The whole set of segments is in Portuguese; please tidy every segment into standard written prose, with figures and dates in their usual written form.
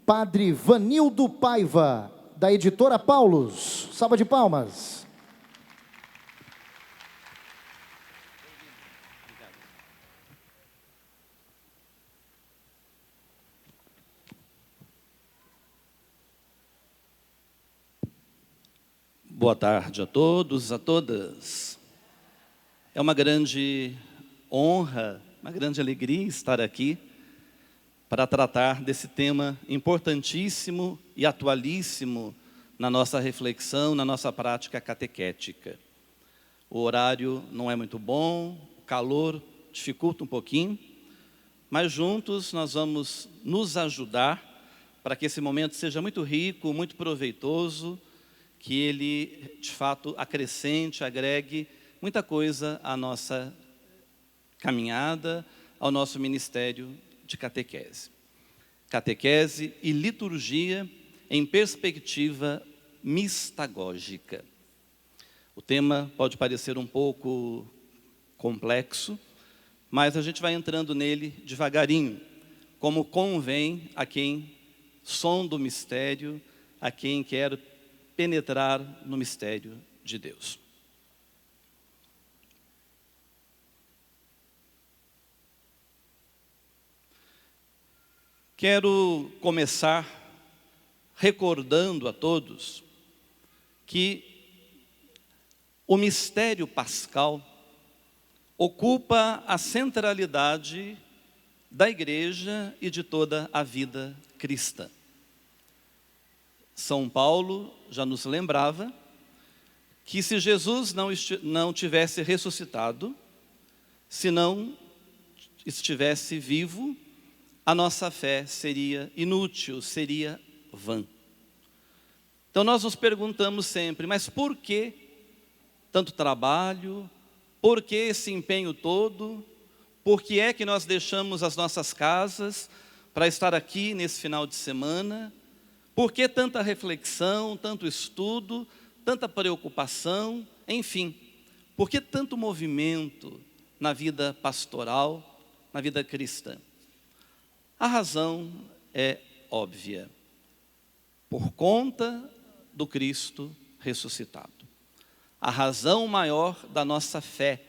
Padre Vanildo Paiva, da editora Paulus. Salva de palmas. Boa tarde a todos, a todas. É uma grande honra, uma grande alegria estar aqui para tratar desse tema importantíssimo e atualíssimo na nossa reflexão, na nossa prática catequética. O horário não é muito bom, o calor dificulta um pouquinho, mas juntos nós vamos nos ajudar para que esse momento seja muito rico, muito proveitoso, que ele, de fato, acrescente, agregue muita coisa à nossa caminhada, ao nosso ministério de catequese. Catequese e liturgia em perspectiva mistagógica. O tema pode parecer um pouco complexo, mas a gente vai entrando nele devagarinho, como convém a quem sonda o mistério, a quem quer penetrar no mistério de Deus. Quero começar recordando a todos que o mistério pascal ocupa a centralidade da igreja e de toda a vida cristã. São Paulo já nos lembrava que se Jesus não tivesse ressuscitado, se não estivesse vivo, a nossa fé seria inútil, seria vã. Então nós nos perguntamos sempre, mas por que tanto trabalho? Por que esse empenho todo? Por que é que nós deixamos as nossas casas para estar aqui nesse final de semana? Por que tanta reflexão, tanto estudo, tanta preocupação, enfim, por que tanto movimento na vida pastoral, na vida cristã? A razão é óbvia, por conta do Cristo ressuscitado. A razão maior da nossa fé,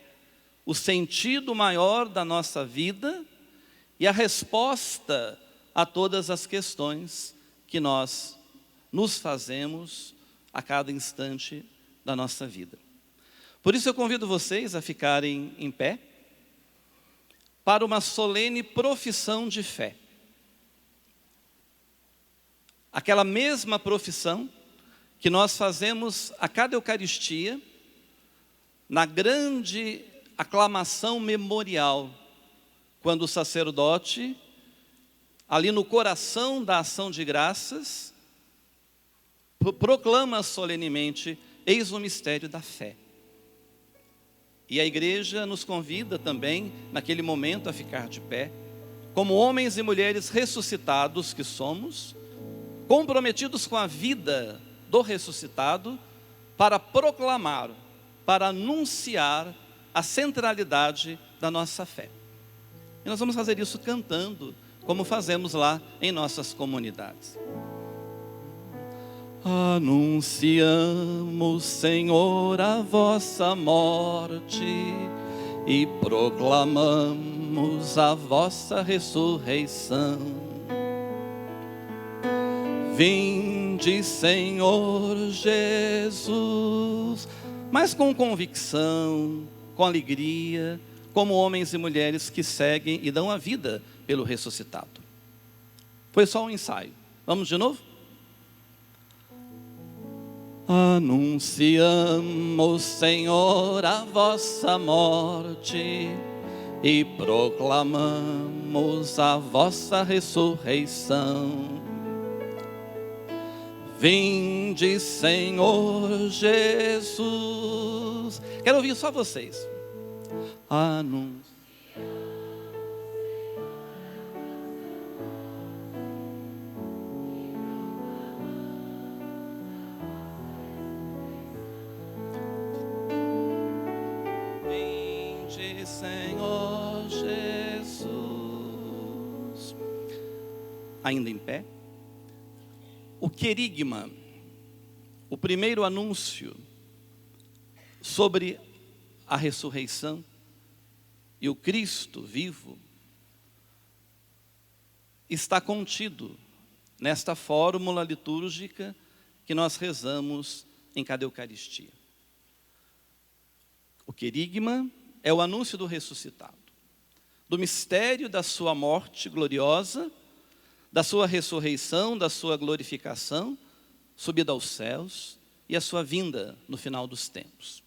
o sentido maior da nossa vida e a resposta a todas as questões que nós nos fazemos a cada instante da nossa vida. Por isso eu convido vocês a ficarem em pé para uma solene profissão de fé. Aquela mesma profissão que nós fazemos a cada Eucaristia, na grande aclamação memorial, quando o sacerdote, ali no coração da ação de graças, proclama solenemente, eis o mistério da fé. E a igreja nos convida também, naquele momento, a ficar de pé, como homens e mulheres ressuscitados que somos, comprometidos com a vida do ressuscitado, para proclamar, para anunciar a centralidade da nossa fé. E nós vamos fazer isso cantando, como fazemos lá em nossas comunidades. Anunciamos, Senhor, a vossa morte e proclamamos a vossa ressurreição. Vinde, Senhor Jesus, mas com convicção, com alegria, como homens e mulheres que seguem e dão a vida pelo ressuscitado. Foi só um ensaio. Vamos de novo? Anunciamos, Senhor, a vossa morte e proclamamos a vossa ressurreição. Vinde, Senhor Jesus. Quero ouvir só vocês. Anunciamos. Vinde, Senhor Jesus. Ainda em pé. o querigma, o primeiro anúncio sobre a ressurreição e o Cristo vivo, está contido nesta fórmula litúrgica que nós rezamos em cada Eucaristia. O querigma é o anúncio do ressuscitado, do mistério da sua morte gloriosa, da sua ressurreição, da sua glorificação, subida aos céus e a sua vinda no final dos tempos.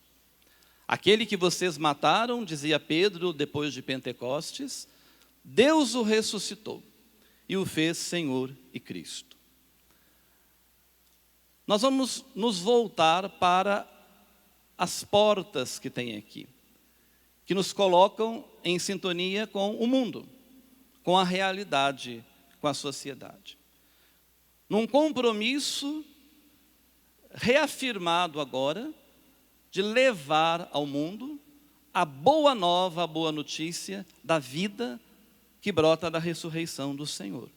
Aquele que vocês mataram, dizia Pedro depois de Pentecostes, Deus o ressuscitou e o fez Senhor e Cristo. Nós vamos nos voltar para as portas que tem aqui, que nos colocam em sintonia com o mundo, com a realidade, com a sociedade. Num compromisso reafirmado agora de levar ao mundo a boa nova, a boa notícia da vida que brota da ressurreição do Senhor,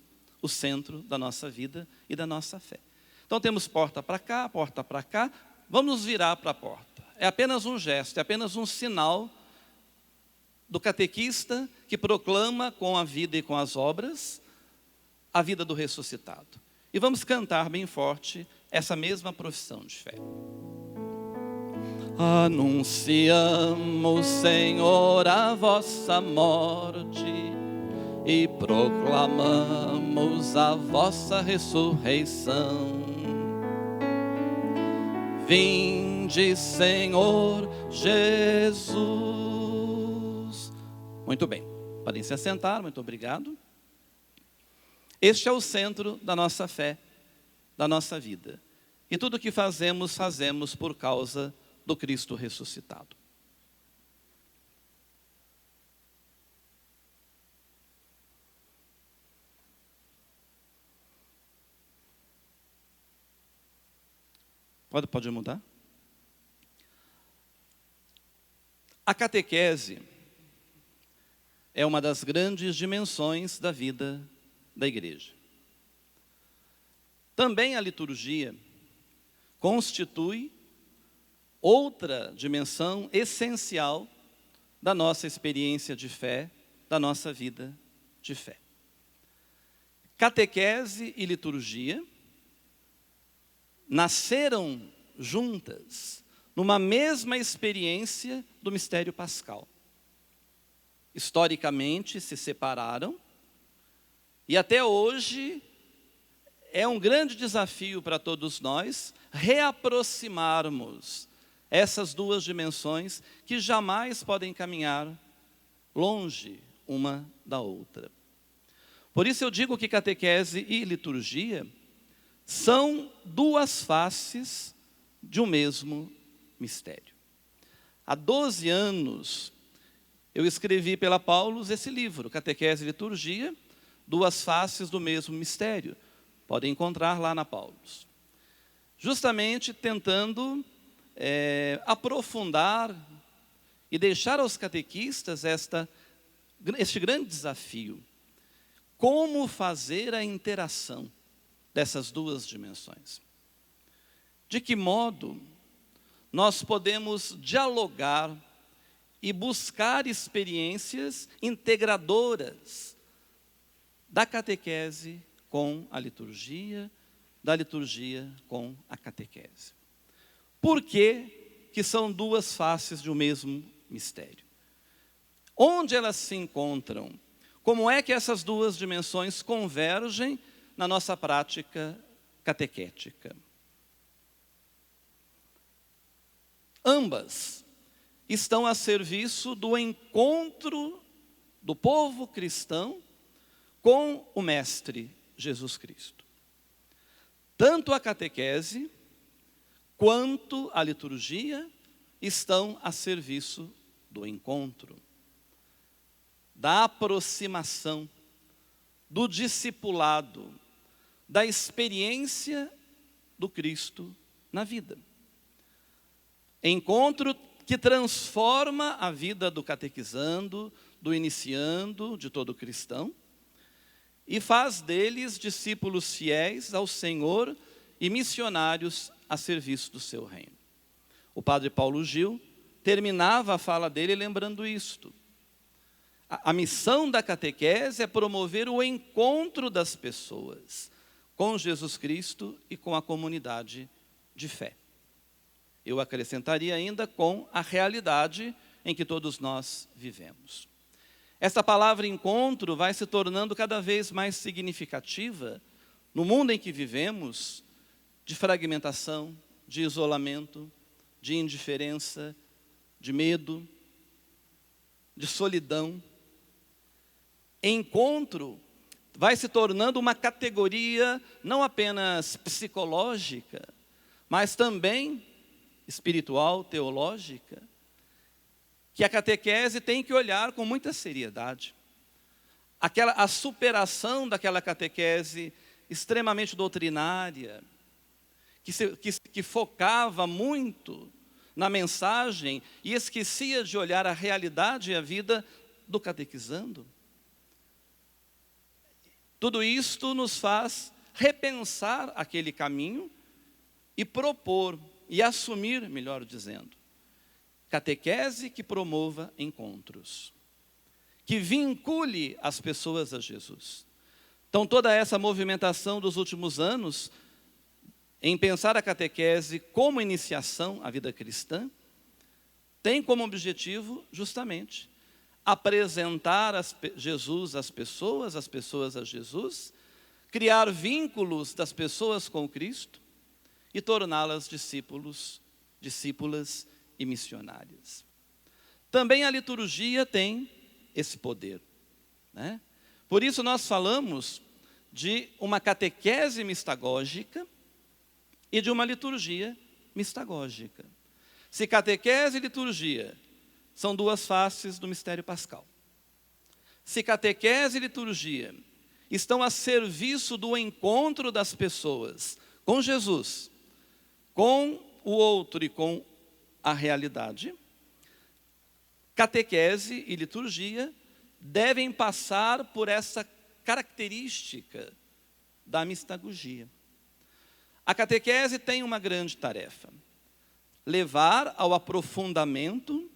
o centro da nossa vida e da nossa fé. Então temos porta para cá, vamos nos virar para a porta. É apenas um gesto, é apenas um sinal do catequista que proclama com a vida e com as obras a vida do ressuscitado. E vamos cantar bem forte essa mesma profissão de fé. Anunciamos, Senhor, a vossa morte e proclamamos a vossa ressurreição. Vinde, Senhor Jesus. Muito bem, podem se assentar, muito obrigado. Este é o centro da nossa fé, da nossa vida. E tudo o que fazemos, fazemos por causa do Cristo ressuscitado. Pode mudar? A catequese é uma das grandes dimensões da vida da igreja. Também a liturgia constitui outra dimensão essencial da nossa experiência de fé, da nossa vida de fé. Catequese e liturgia nasceram juntas numa mesma experiência do mistério pascal. Historicamente se separaram e até hoje é um grande desafio para todos nós reaproximarmos essas duas dimensões que jamais podem caminhar longe uma da outra. Por isso eu digo que catequese e liturgia são duas faces de um mesmo mistério. Há 12 anos eu escrevi pela Paulus esse livro, Catequese e Liturgia, duas faces do mesmo mistério. Podem encontrar lá na Paulus. Justamente tentando aprofundar e deixar aos catequistas este grande desafio. Como fazer a interação dessas duas dimensões? De que modo nós podemos dialogar e buscar experiências integradoras da catequese com a liturgia, da liturgia com a catequese. Por que são duas faces de um mesmo mistério? Onde elas se encontram? Como é que essas duas dimensões convergem na nossa prática catequética? Ambas estão a serviço do encontro do povo cristão com o Mestre Jesus Cristo. Tanto a catequese quanto a liturgia estão a serviço do encontro, da aproximação, do discipulado, da experiência do Cristo na vida. Encontro que transforma a vida do catequizando, do iniciando, de todo cristão, e faz deles discípulos fiéis ao Senhor e missionários a serviço do seu reino. O padre Paulo Gil terminava a fala dele lembrando isto. A missão da catequese é promover o encontro das pessoas com Jesus Cristo e com a comunidade de fé. Eu acrescentaria ainda com a realidade em que todos nós vivemos. Esta palavra encontro vai se tornando cada vez mais significativa no mundo em que vivemos, de fragmentação, de isolamento, de indiferença, de medo, de solidão. Encontro vai se tornando uma categoria não apenas psicológica, mas também espiritual, teológica, que a catequese tem que olhar com muita seriedade. A superação daquela catequese extremamente doutrinária, que focava muito na mensagem e esquecia de olhar a realidade e a vida do catequizando. Tudo isto nos faz repensar aquele caminho e propor, e assumir, melhor dizendo, catequese que promova encontros, que vincule as pessoas a Jesus. Então, toda essa movimentação dos últimos anos, em pensar a catequese como iniciação à vida cristã, tem como objetivo, justamente, apresentar Jesus às pessoas, as pessoas a Jesus, criar vínculos das pessoas com Cristo e torná-las discípulas e missionárias. Também a liturgia tem esse poder, né? Por isso nós falamos de uma catequese mistagógica e de uma liturgia mistagógica. Se catequese e liturgia são duas faces do mistério pascal, se catequese e liturgia estão a serviço do encontro das pessoas com Jesus, com o outro e com a realidade, catequese e liturgia devem passar por essa característica da mistagogia. A catequese tem uma grande tarefa: levar ao aprofundamento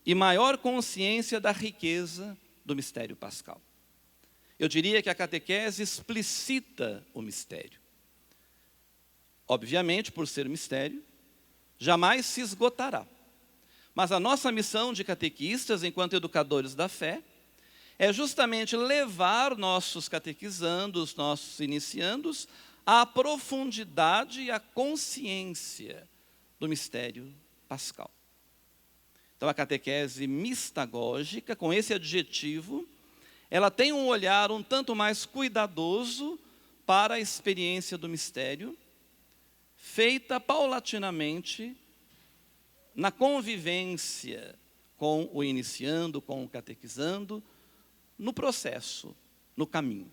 e maior consciência da riqueza do mistério pascal. Eu diria que a catequese explicita o mistério. Obviamente, por ser mistério, jamais se esgotará. Mas a nossa missão de catequistas, enquanto educadores da fé, é justamente levar nossos catequizandos, nossos iniciandos, à profundidade e à consciência do mistério pascal. Então, a catequese mistagógica, com esse adjetivo, ela tem um olhar um tanto mais cuidadoso para a experiência do mistério, feita paulatinamente na convivência com o iniciando, com o catequizando, no processo, no caminho.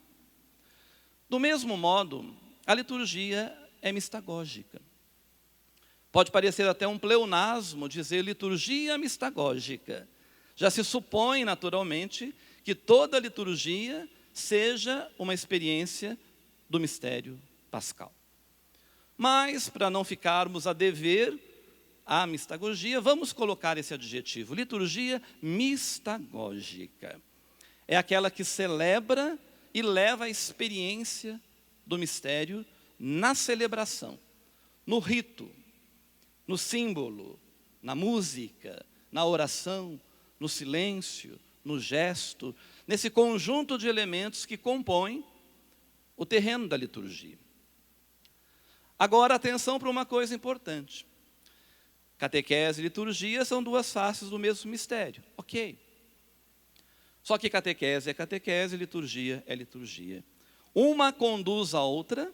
Do mesmo modo, a liturgia é mistagógica. Pode parecer até um pleonasmo dizer liturgia mistagógica. Já se supõe naturalmente que toda liturgia seja uma experiência do mistério pascal. Mas, para não ficarmos a dever à mistagogia, vamos colocar esse adjetivo: liturgia mistagógica. É aquela que celebra e leva a experiência do mistério na celebração, no rito, no símbolo, na música, na oração, no silêncio, no gesto, nesse conjunto de elementos que compõem o terreno da liturgia. Agora, atenção para uma coisa importante. Catequese e liturgia são duas faces do mesmo mistério. Ok. Só que catequese é catequese, liturgia é liturgia. Uma conduz a outra,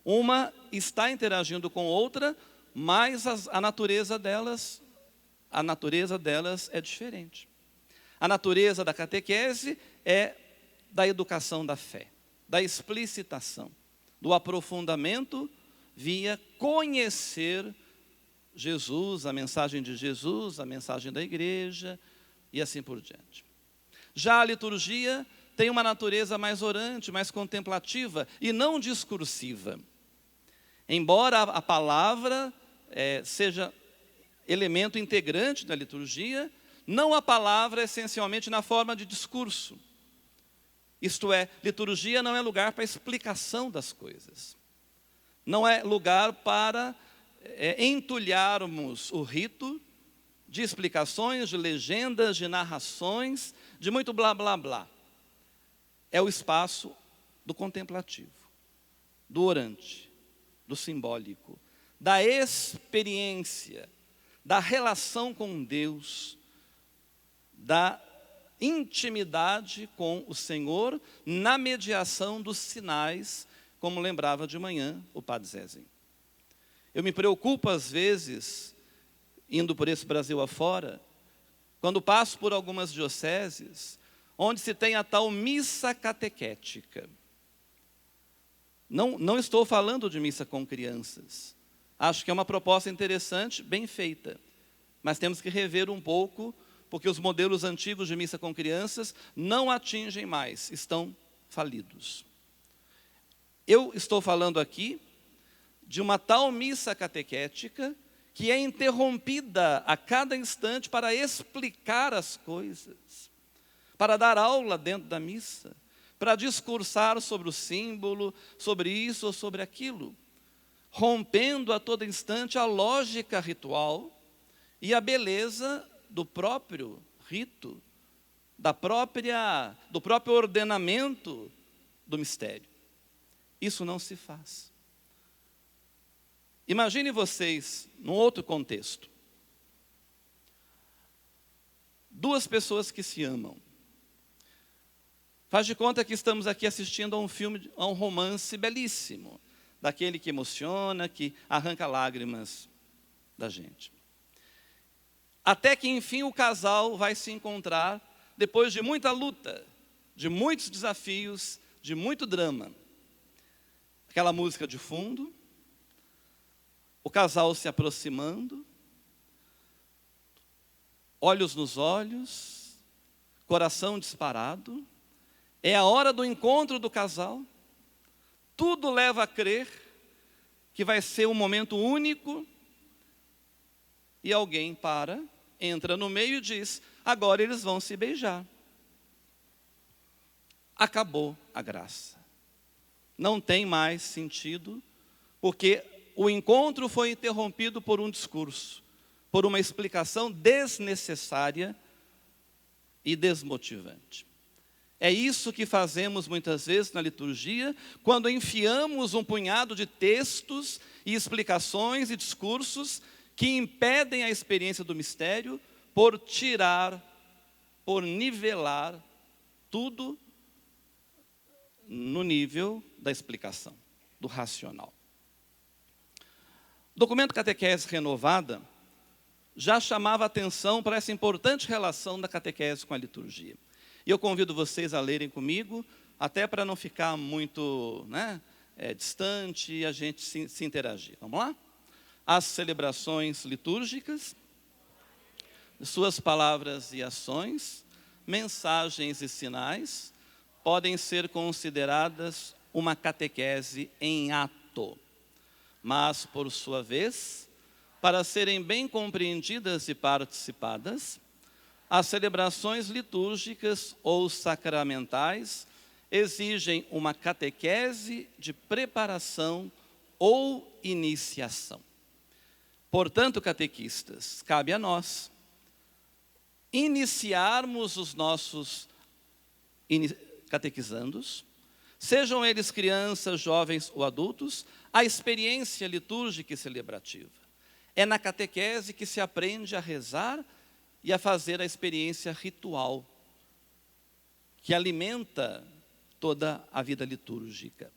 uma está interagindo com outra, mas a natureza delas é diferente. A natureza da catequese é da educação da fé, da explicitação, do aprofundamento via conhecer Jesus, a mensagem de Jesus, a mensagem da igreja e assim por diante. Já a liturgia tem uma natureza mais orante, mais contemplativa e não discursiva. Embora a palavra seja elemento integrante da liturgia, não a palavra essencialmente na forma de discurso. Isto é, liturgia não é lugar para explicação das coisas. Não é lugar para entulharmos o rito de explicações, de legendas, de narrações, de muito blá, blá, blá. É o espaço do contemplativo, do orante, do simbólico, da experiência, da relação com Deus, da intimidade com o Senhor, na mediação dos sinais, como lembrava de manhã o Padre Zezinho. Eu me preocupo às vezes, indo por esse Brasil afora, quando passo por algumas dioceses, onde se tem a tal missa catequética. Não estou falando de missa com crianças. Acho que é uma proposta interessante, bem feita. Mas temos que rever um pouco, porque os modelos antigos de missa com crianças não atingem mais, estão falidos. Eu estou falando aqui de uma tal missa catequética que é interrompida a cada instante para explicar as coisas, para dar aula dentro da missa, para discursar sobre o símbolo, sobre isso ou sobre aquilo, rompendo a todo instante a lógica ritual e a beleza do próprio rito, do próprio ordenamento do mistério. Isso não se faz. Imagine vocês, num outro contexto, duas pessoas que se amam. Faz de conta que estamos aqui assistindo a um filme, a um romance belíssimo, daquele que emociona, que arranca lágrimas da gente. Até que, enfim, o casal vai se encontrar, depois de muita luta, de muitos desafios, de muito drama. Aquela música de fundo, o casal se aproximando, olhos nos olhos, coração disparado. É a hora do encontro do casal. Tudo leva a crer que vai ser um momento único. E alguém entra no meio e diz: agora eles vão se beijar. Acabou a graça. Não tem mais sentido, porque o encontro foi interrompido por um discurso, por uma explicação desnecessária e desmotivante. É isso que fazemos muitas vezes na liturgia, quando enfiamos um punhado de textos e explicações e discursos que impedem a experiência do mistério por tirar, por nivelar tudo no nível da explicação, do racional. O documento Catequese Renovada já chamava atenção para essa importante relação da catequese com a liturgia. E eu convido vocês a lerem comigo, até para não ficar muito distante e a gente se interagir. Vamos lá? As celebrações litúrgicas, suas palavras e ações, mensagens e sinais, podem ser consideradas uma catequese em ato. Mas, por sua vez, para serem bem compreendidas e participadas, as celebrações litúrgicas ou sacramentais exigem uma catequese de preparação ou iniciação. Portanto, catequistas, cabe a nós iniciarmos os nossos catequizandos, sejam eles crianças, jovens ou adultos, a experiência litúrgica e celebrativa. É na catequese que se aprende a rezar e a fazer a experiência ritual, que alimenta toda a vida litúrgica.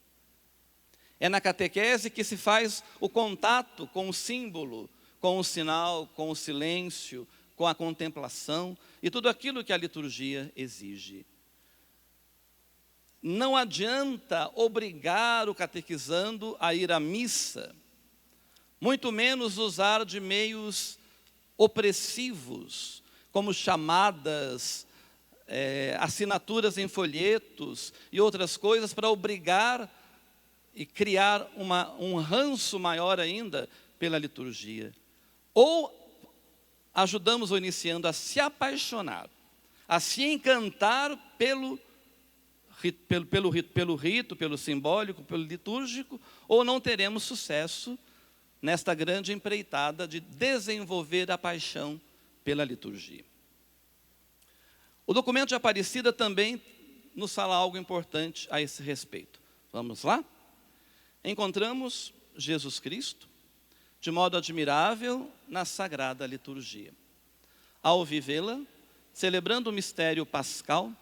É na catequese que se faz o contato com o símbolo, com o sinal, com o silêncio, com a contemplação e tudo aquilo que a liturgia exige. Não adianta obrigar o catequizando a ir à missa, muito menos usar de meios opressivos, como chamadas assinaturas em folhetos e outras coisas para obrigar e criar um ranço maior ainda pela liturgia. Ou ajudamos o iniciando a se apaixonar, a se encantar pelo rito, pelo simbólico, pelo litúrgico, ou não teremos sucesso nesta grande empreitada de desenvolver a paixão pela liturgia. O documento de Aparecida também nos fala algo importante a esse respeito. Vamos lá? Encontramos Jesus Cristo de modo admirável na Sagrada Liturgia. Ao vivê-la, celebrando o mistério pascal,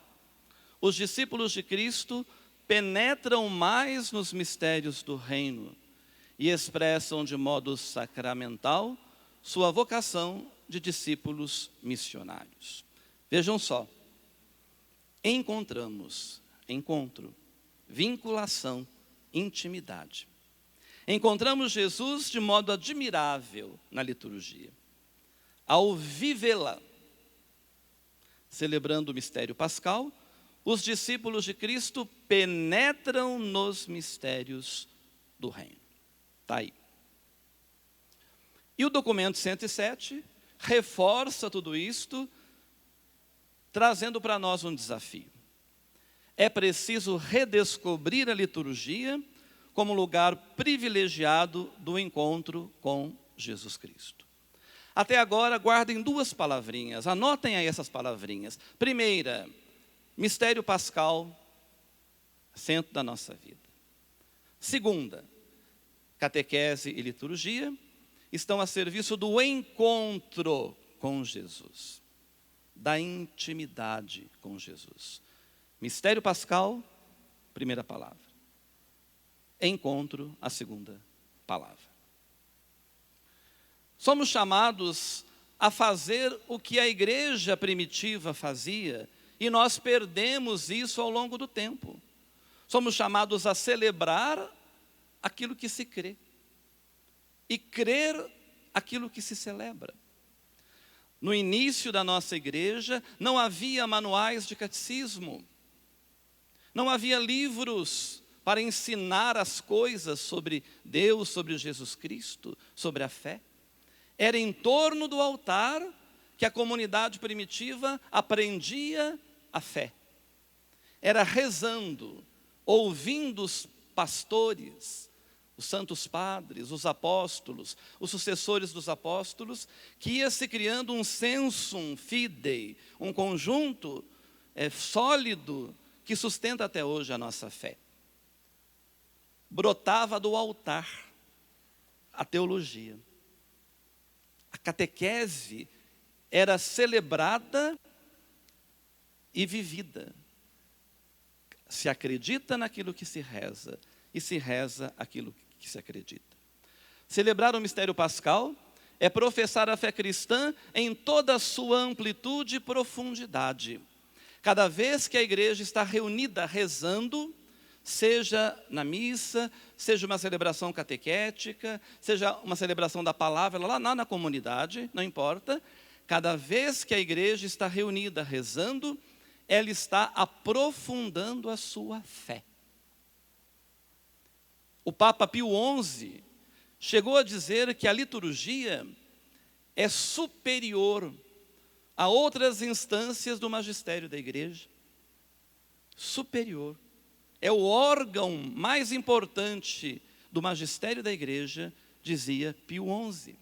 os discípulos de Cristo penetram mais nos mistérios do reino e expressam de modo sacramental sua vocação de discípulos missionários. Vejam só, encontro, vinculação, intimidade. Encontramos Jesus de modo admirável na liturgia. Ao vivê-la, celebrando o mistério pascal, os discípulos de Cristo penetram nos mistérios do reino. Está aí. E o documento 107 reforça tudo isto, trazendo para nós um desafio. É preciso redescobrir a liturgia como lugar privilegiado do encontro com Jesus Cristo. Até agora, guardem duas palavrinhas, anotem aí essas palavrinhas. Primeira, mistério pascal, centro da nossa vida. Segunda, catequese e liturgia estão a serviço do encontro com Jesus, da intimidade com Jesus. Mistério pascal, primeira palavra. Encontro, a segunda palavra. Somos chamados a fazer o que a igreja primitiva fazia, e nós perdemos isso ao longo do tempo. Somos chamados a celebrar aquilo que se crê e crer aquilo que se celebra. No início da nossa igreja, não havia manuais de catecismo, não havia livros para ensinar as coisas sobre Deus, sobre Jesus Cristo, sobre a fé. Era em torno do altar que a comunidade primitiva aprendia a fé. Era rezando, ouvindo os pastores, os santos padres, os apóstolos, os sucessores dos apóstolos, que ia se criando um sensum fidei, um conjunto sólido que sustenta até hoje a nossa fé. Brotava do altar a teologia. A catequese era celebrada e vivida. Se acredita naquilo que se reza, e se reza aquilo que se acredita. Celebrar o mistério pascal é professar a fé cristã em toda a sua amplitude e profundidade. Cada vez que a igreja está reunida rezando, seja na missa, seja uma celebração catequética, seja uma celebração da palavra, lá na comunidade, não importa. Cada vez que a igreja está reunida rezando, ela está aprofundando a sua fé. O Papa Pio XI chegou a dizer que a liturgia é superior a outras instâncias do magistério da igreja. Superior. É o órgão mais importante do magistério da igreja, dizia Pio XI.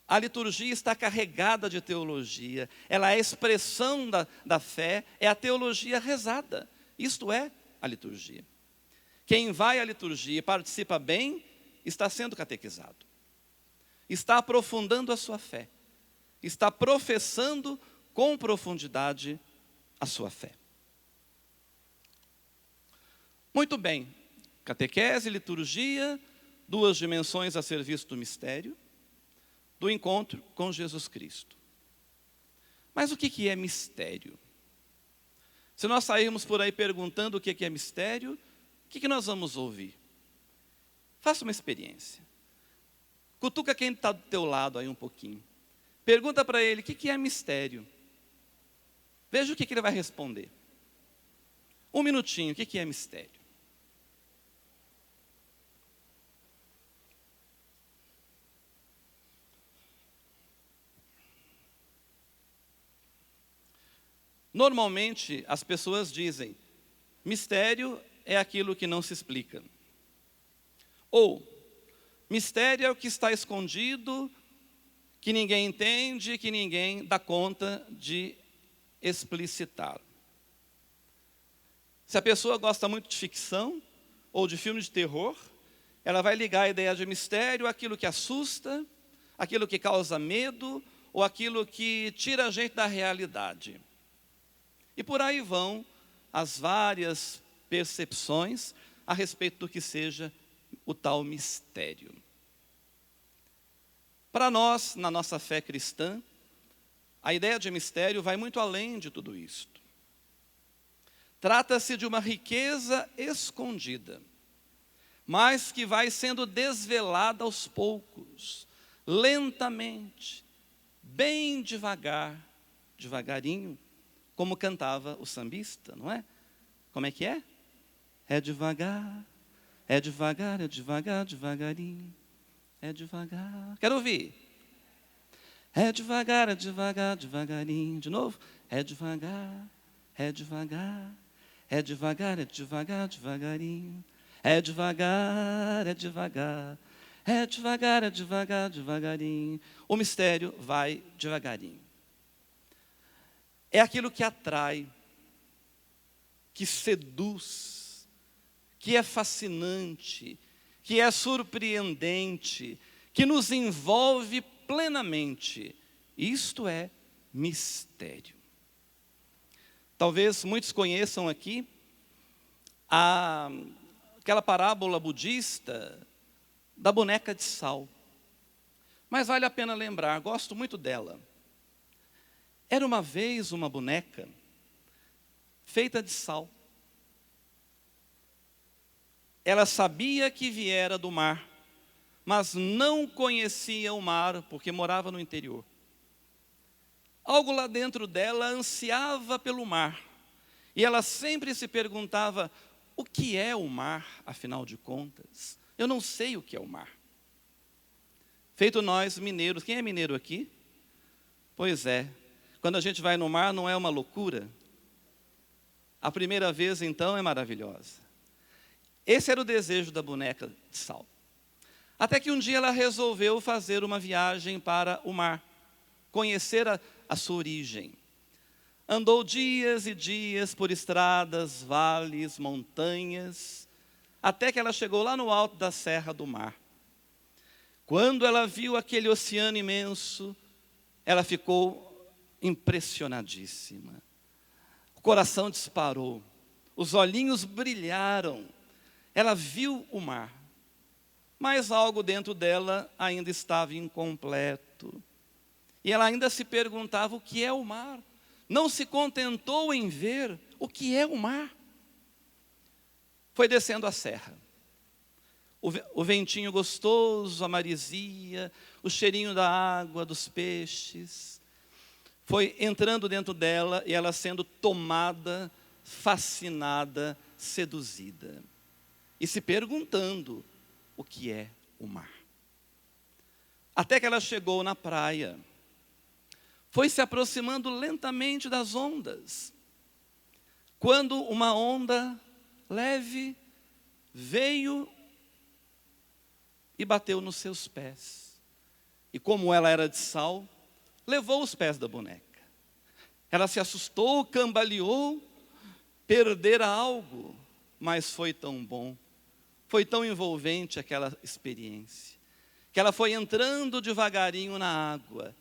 A liturgia está carregada de teologia. Ela é a expressão da fé, é a teologia rezada. Isto é a liturgia. Quem vai à liturgia e participa bem, está sendo catequizado. Está aprofundando a sua fé. Está professando com profundidade a sua fé. Muito bem, catequese e liturgia, duas dimensões a serviço do mistério, do encontro com Jesus Cristo. Mas o que é mistério? Se nós sairmos por aí perguntando o que é mistério, o que nós vamos ouvir? Faça uma experiência. Cutuca quem está do teu lado aí um pouquinho. Pergunta para ele, o que é mistério? Veja o que ele vai responder. Um minutinho, o que é mistério? Normalmente, as pessoas dizem, mistério é aquilo que não se explica. Ou, mistério é o que está escondido, que ninguém entende, que ninguém dá conta de explicitar. Se a pessoa gosta muito de ficção, ou de filme de terror, ela vai ligar a ideia de mistério àquilo que assusta, aquilo que causa medo, ou aquilo que tira a gente da realidade. E por aí vão as várias percepções a respeito do que seja o tal mistério. Para nós, na nossa fé cristã, a ideia de mistério vai muito além de tudo isto. Trata-se de uma riqueza escondida, mas que vai sendo desvelada aos poucos, lentamente, bem devagar, devagarinho, como cantava o sambista, não é? Como é que é? É devagar, é devagar, é devagar, devagarinho, é devagar. Quero ouvir. É devagar, é devagar, devagarinho. De novo. É devagar, é devagar, é devagar, é devagar, devagarinho. É devagar, é devagar, é devagar, é devagar, devagarinho. O mistério vai devagarinho. É aquilo que atrai, que seduz, que é fascinante, que é surpreendente, que nos envolve plenamente. Isto é mistério. Talvez muitos conheçam aqui aquela parábola budista da boneca de sal. Mas vale a pena lembrar, gosto muito dela. Era uma vez uma boneca feita de sal. Ela sabia que viera do mar, mas não conhecia o mar porque morava no interior. Algo lá dentro dela ansiava pelo mar. E ela sempre se perguntava, o que é o mar, afinal de contas? Eu não sei o que é o mar. Feito nós mineiros, quem é mineiro aqui? Pois é. Quando a gente vai no mar, não é uma loucura? A primeira vez, então, é maravilhosa. Esse era o desejo da boneca de sal. Até que um dia ela resolveu fazer uma viagem para o mar, conhecer a sua origem. Andou dias e dias por estradas, vales, montanhas, até que ela chegou lá no alto da Serra do Mar. Quando ela viu aquele oceano imenso, ela ficou impressionadíssima. O coração disparou, os olhinhos brilharam. Ela viu o mar, mas algo dentro dela ainda estava incompleto. E ela ainda se perguntava o que é o mar. Não se contentou em ver o que é o mar. Foi descendo a serra. O ventinho gostoso, a marisia, o cheirinho da água, dos peixes. Foi entrando dentro dela e ela sendo tomada, fascinada, seduzida. E se perguntando o que é o mar. Até que ela chegou na praia. Foi se aproximando lentamente das ondas. Quando uma onda leve veio e bateu nos seus pés. E como ela era de sal, levou os pés da boneca. Ela se assustou, cambaleou, perdera algo, mas foi tão bom. Foi tão envolvente aquela experiência, que ela foi entrando devagarinho na água,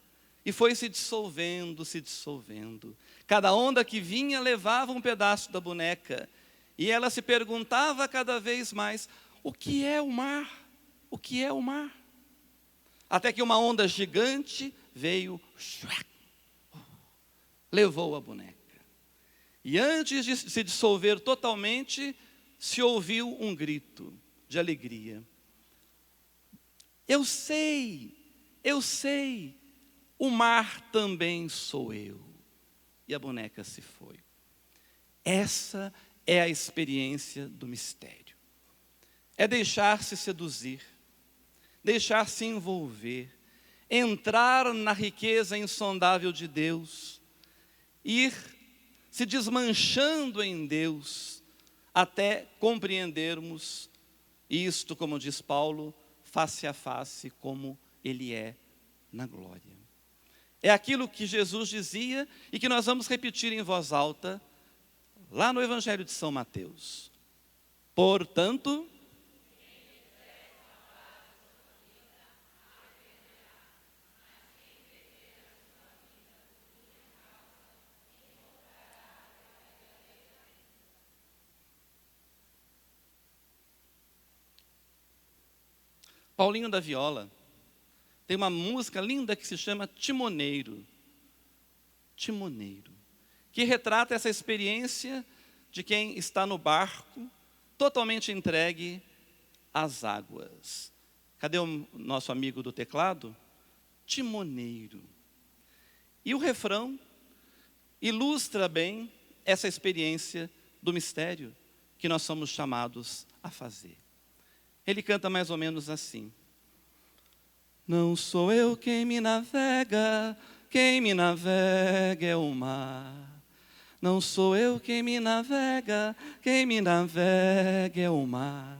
e foi se dissolvendo, se dissolvendo. Cada onda que vinha levava um pedaço da boneca, e ela se perguntava cada vez mais, o que é o mar? O que é o mar? Até que uma onda gigante veio, levou a boneca. E antes de se dissolver totalmente, se ouviu um grito de alegria. Eu sei, o mar também sou eu. e a boneca se foi. Essa é a experiência do mistério. É deixar-se seduzir, deixar-se envolver, entrar na riqueza insondável de Deus, ir se desmanchando em Deus, até compreendermos isto, como diz Paulo, face a face, como Ele é na glória. É aquilo que Jesus dizia e que nós vamos repetir em voz alta, lá no Evangelho de São Mateus. Portanto, Paulinho da Viola tem uma música linda que se chama Timoneiro. Timoneiro. Que retrata essa experiência de quem está no barco, totalmente entregue às águas. Cadê o nosso amigo do teclado? Timoneiro. E o refrão ilustra bem essa experiência do mistério que nós somos chamados a fazer. Ele canta mais ou menos assim. Não sou eu quem me navega é o mar. Não sou eu quem me navega é o mar.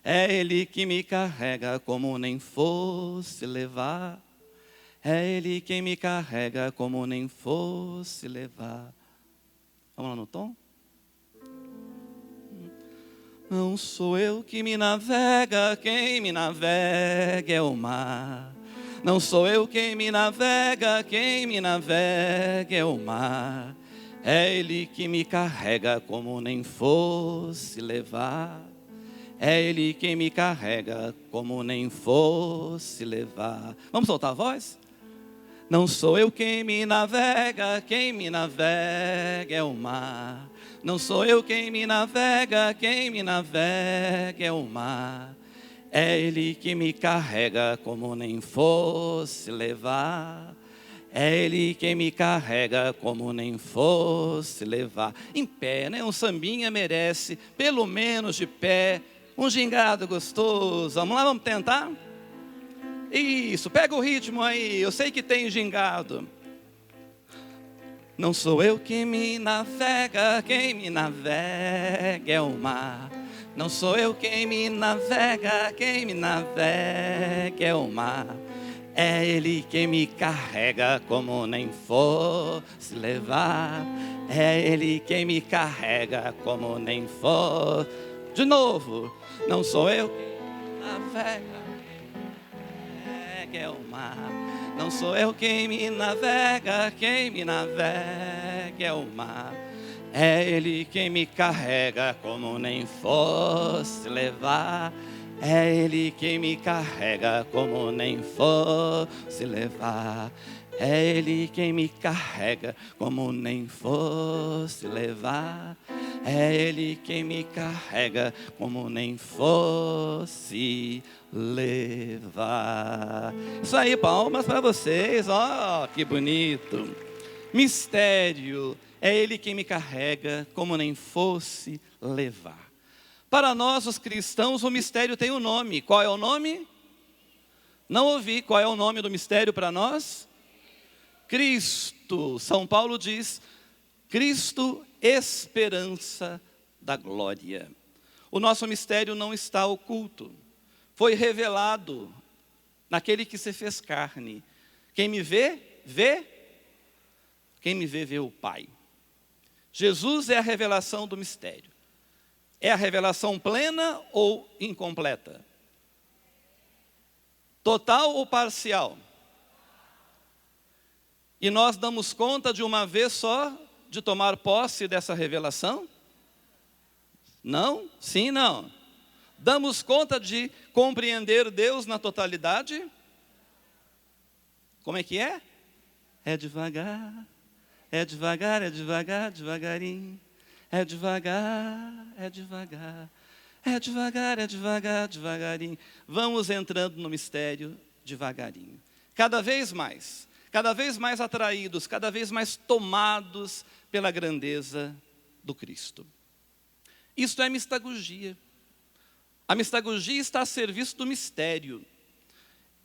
É Ele que me carrega como nem fosse levar. É Ele quem me carrega como nem fosse levar. Vamos lá no tom? Não sou eu que me navega, quem me navega é o mar. Não sou eu quem me navega é o mar. É Ele que me carrega como nem fosse levar. É Ele quem me carrega como nem fosse levar. Vamos soltar a voz? Não sou eu quem me navega é o mar. Não sou eu quem me navega é o mar. É Ele que me carrega como nem fosse levar. É Ele quem me carrega como nem fosse levar. Em pé, né? Um sambinha merece, pelo menos de pé, um gingado gostoso. Vamos lá, vamos tentar? Isso, pega o ritmo aí, eu sei que tem gingado. Não sou eu quem me navega é o mar. Não sou eu quem me navega é o mar. É Ele quem me carrega como nem fosse levar. É Ele quem me carrega como nem fosse. De novo, não sou eu quem navega é o mar. Não sou eu quem me navega é o mar. É Ele quem me carrega como nem fosse levar. É Ele quem me carrega como nem fosse levar. É Ele quem me carrega como nem fosse levar. É Ele quem me carrega como nem fosse levar. Isso aí, palmas para vocês, ó, que bonito. Mistério, é Ele quem me carrega como nem fosse levar. Para nós, os cristãos, o mistério tem um nome. Qual é o nome? Não ouvi. Qual é o nome do mistério para nós? Cristo. São Paulo diz, Cristo, esperança da glória. O nosso mistério não está oculto. Foi revelado naquele que se fez carne. Quem me vê, vê. Quem me vê, vê o Pai. Jesus é a revelação do mistério. É a revelação plena ou incompleta? Total ou parcial? E nós damos conta de uma vez só de tomar posse dessa revelação? Não? Sim, não. Damos conta de compreender Deus na totalidade? Como é que é? É devagar, é devagar, é devagar, devagarinho. É devagar, é devagar, é devagar, é devagar, devagarinho. Vamos entrando no mistério devagarinho. Cada vez mais, cada vez mais atraídos, cada vez mais tomados pela grandeza do Cristo. Isto é mistagogia. A mistagogia está a serviço do mistério.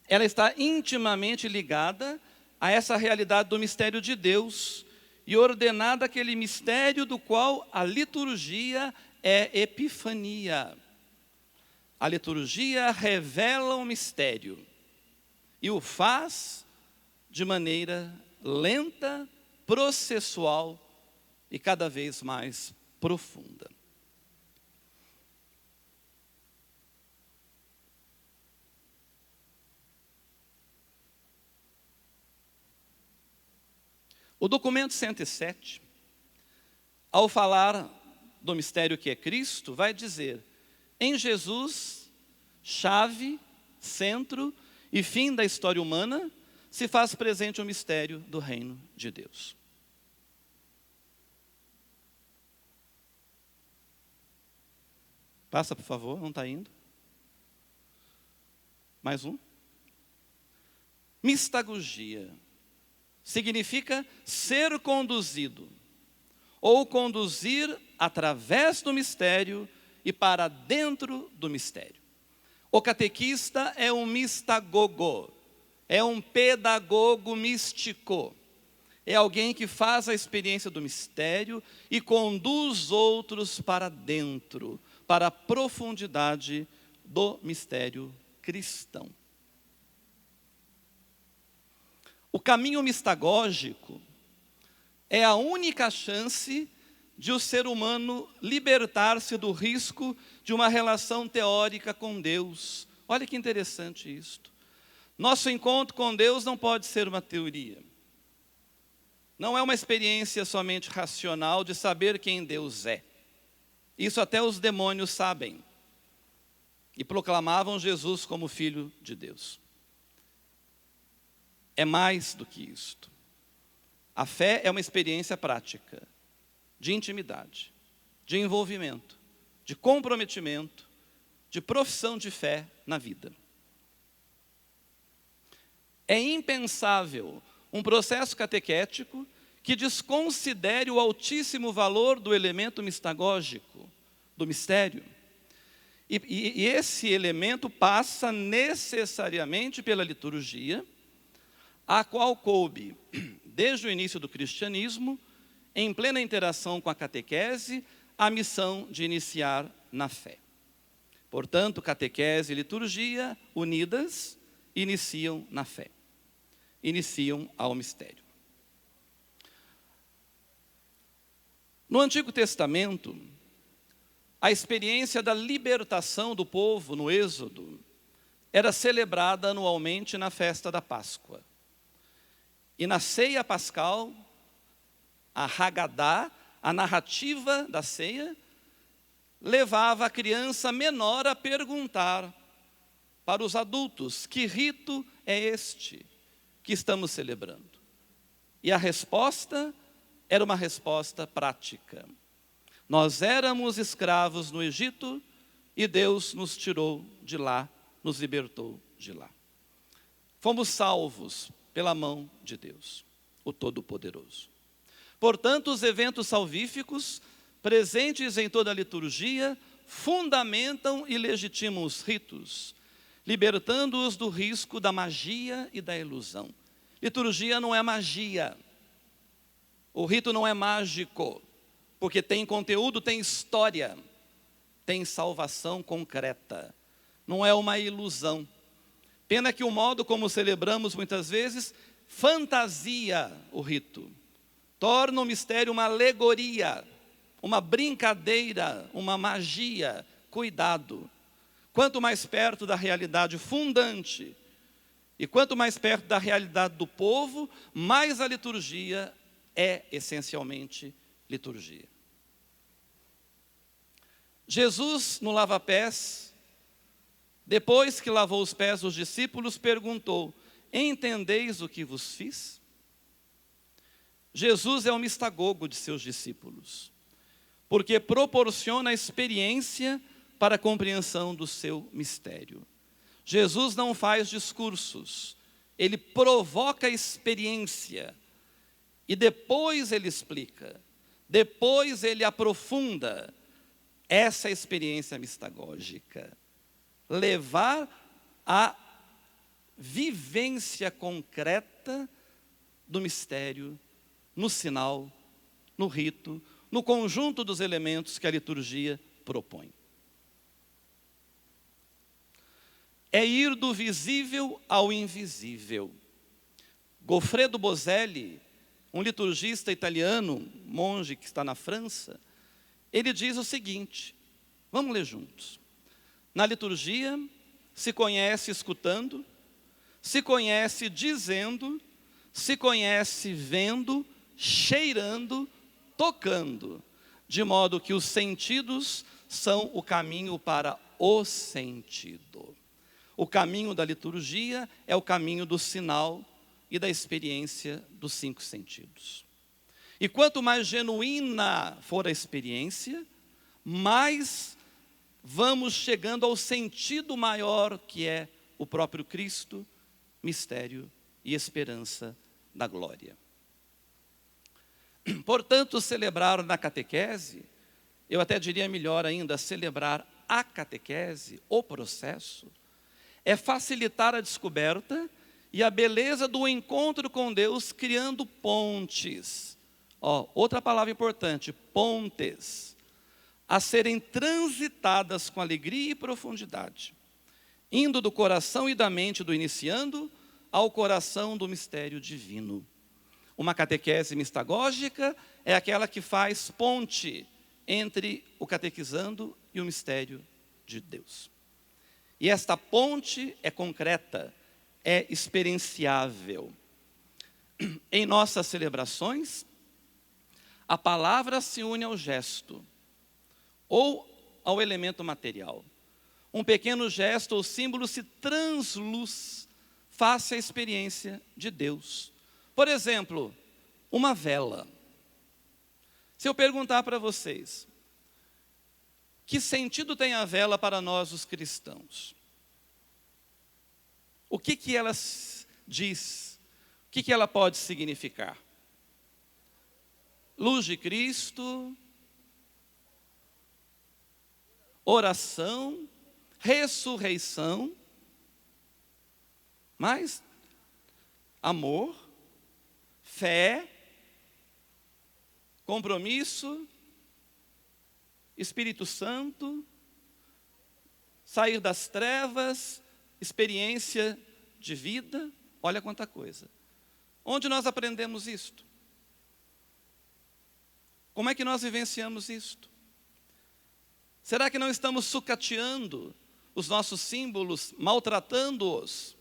Ela está intimamente ligada a essa realidade do mistério de Deus e ordenada aquele mistério do qual a liturgia é epifania. A liturgia revela o mistério e o faz de maneira lenta, processual e cada vez mais profunda. O documento 107, ao falar do mistério que é Cristo, vai dizer: em Jesus, chave, centro e fim da história humana, se faz presente o mistério do reino de Deus. Passa, por favor, não está indo. Mais um. Mistagogia significa ser conduzido, ou conduzir através do mistério e para dentro do mistério. O catequista é um mistagogo, é um pedagogo místico. É alguém que faz a experiência do mistério e conduz outros para dentro, para a profundidade do mistério cristão. O caminho mistagógico é a única chance de o ser humano libertar-se do risco de uma relação teórica com Deus. Olha que interessante isto. Nosso encontro com Deus não pode ser uma teoria. Não é uma experiência somente racional de saber quem Deus é. Isso até os demônios sabem. E proclamavam Jesus como Filho de Deus. É mais do que isto. A fé é uma experiência prática, de intimidade, de envolvimento, de comprometimento, de profissão de fé na vida. É impensável um processo catequético que desconsidere o altíssimo valor do elemento mistagógico, do mistério. E esse elemento passa necessariamente pela liturgia, a qual coube, desde o início do cristianismo, em plena interação com a catequese, a missão de iniciar na fé. Portanto, catequese e liturgia, unidas, iniciam na fé. Iniciam ao mistério. No Antigo Testamento, a experiência da libertação do povo no Êxodo era celebrada anualmente na festa da Páscoa. E na ceia pascal, a Hagadá, a narrativa da ceia, levava a criança menor a perguntar para os adultos: que rito é este que estamos celebrando? E a resposta era uma resposta prática. Nós éramos escravos no Egito e Deus nos tirou de lá, nos libertou de lá. Fomos salvos pela mão de Deus, o Todo-Poderoso. Portanto, os eventos salvíficos, presentes em toda a liturgia, fundamentam e legitimam os ritos, libertando-os do risco da magia e da ilusão. Liturgia não é magia. O rito não é mágico, porque tem conteúdo, tem história, tem salvação concreta. Não é uma ilusão. Pena que o modo como celebramos muitas vezes fantasia o rito. Torna o mistério uma alegoria, uma brincadeira, uma magia. Cuidado. Quanto mais perto da realidade fundante e quanto mais perto da realidade do povo, mais a liturgia é essencialmente liturgia. Jesus, no lava-pés, depois que lavou os pés dos discípulos, perguntou: entendeis o que vos fiz? Jesus é o mistagogo de seus discípulos, porque proporciona a experiência para a compreensão do seu mistério. Jesus não faz discursos, ele provoca a experiência e depois ele explica, depois ele aprofunda essa experiência mistagógica. Levar a vivência concreta do mistério, no sinal, no rito, no conjunto dos elementos que a liturgia propõe. É ir do visível ao invisível. Goffredo Bozelli, um liturgista italiano, monge que está na França, ele diz o seguinte, vamos ler juntos. Na liturgia, se conhece escutando, se conhece dizendo, se conhece vendo, cheirando, tocando, de modo que os sentidos são o caminho para o sentido. O caminho da liturgia é o caminho do sinal e da experiência dos 5 sentidos. E quanto mais genuína for a experiência, mais vamos chegando ao sentido maior que é o próprio Cristo, mistério e esperança da glória. Portanto, celebrar na catequese, eu até diria melhor ainda, celebrar a catequese, o processo, é facilitar a descoberta e a beleza do encontro com Deus, criando pontes. Outra palavra importante, pontes, a serem transitadas com alegria e profundidade, indo do coração e da mente do iniciando ao coração do mistério divino. Uma catequese mistagógica é aquela que faz ponte entre o catequizando e o mistério de Deus. E esta ponte é concreta, é experienciável. Em nossas celebrações, a palavra se une ao gesto ou ao elemento material. Um pequeno gesto ou símbolo se transluz face à experiência de Deus. Por exemplo, uma vela. Se eu perguntar para vocês, que sentido tem a vela para nós os cristãos? O que ela diz? O que ela pode significar? Luz de Cristo, oração, ressurreição, mas amor, fé, compromisso, Espírito Santo, sair das trevas, experiência de vida, olha quanta coisa. Onde nós aprendemos isto? Como é que nós vivenciamos isto? Será que não estamos sucateando os nossos símbolos, maltratando-os?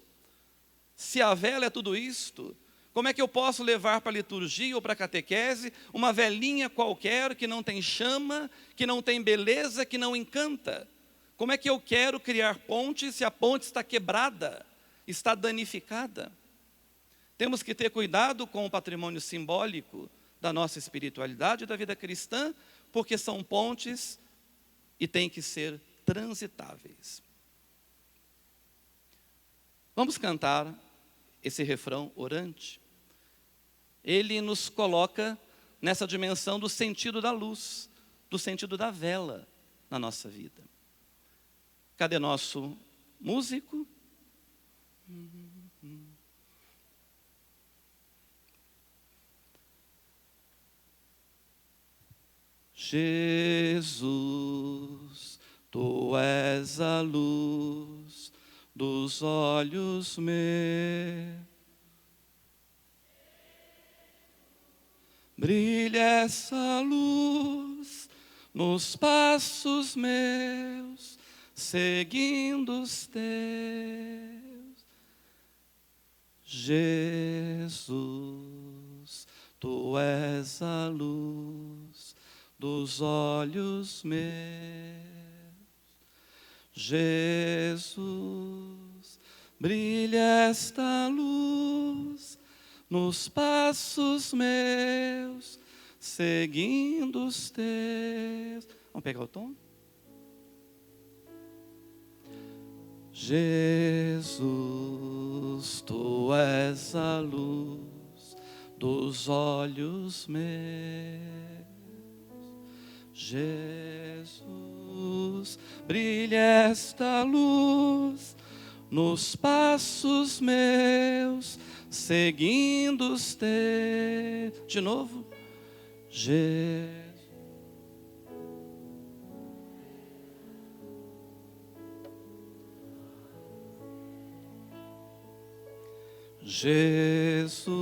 Se a vela é tudo isto, como é que eu posso levar para a liturgia ou para a catequese uma velinha qualquer que não tem chama, que não tem beleza, que não encanta? Como é que eu quero criar ponte se a ponte está quebrada, está danificada? Temos que ter cuidado com o patrimônio simbólico da nossa espiritualidade e da vida cristã, porque são pontes e têm que ser transitáveis. Vamos cantar esse refrão orante. Ele nos coloca nessa dimensão do sentido da luz, do sentido da vela na nossa vida. Cadê nosso músico? Jesus, tu és a luz dos olhos meus. Brilha essa luz nos passos meus, seguindo os teus. Jesus, tu és a luz dos olhos meus. Jesus, brilha esta luz nos passos meus, seguindo os teus. Vamos pegar o tom? Jesus, tu és a luz dos olhos meus. Jesus, brilha esta luz nos passos meus, seguindo os teus. De novo. Jesus,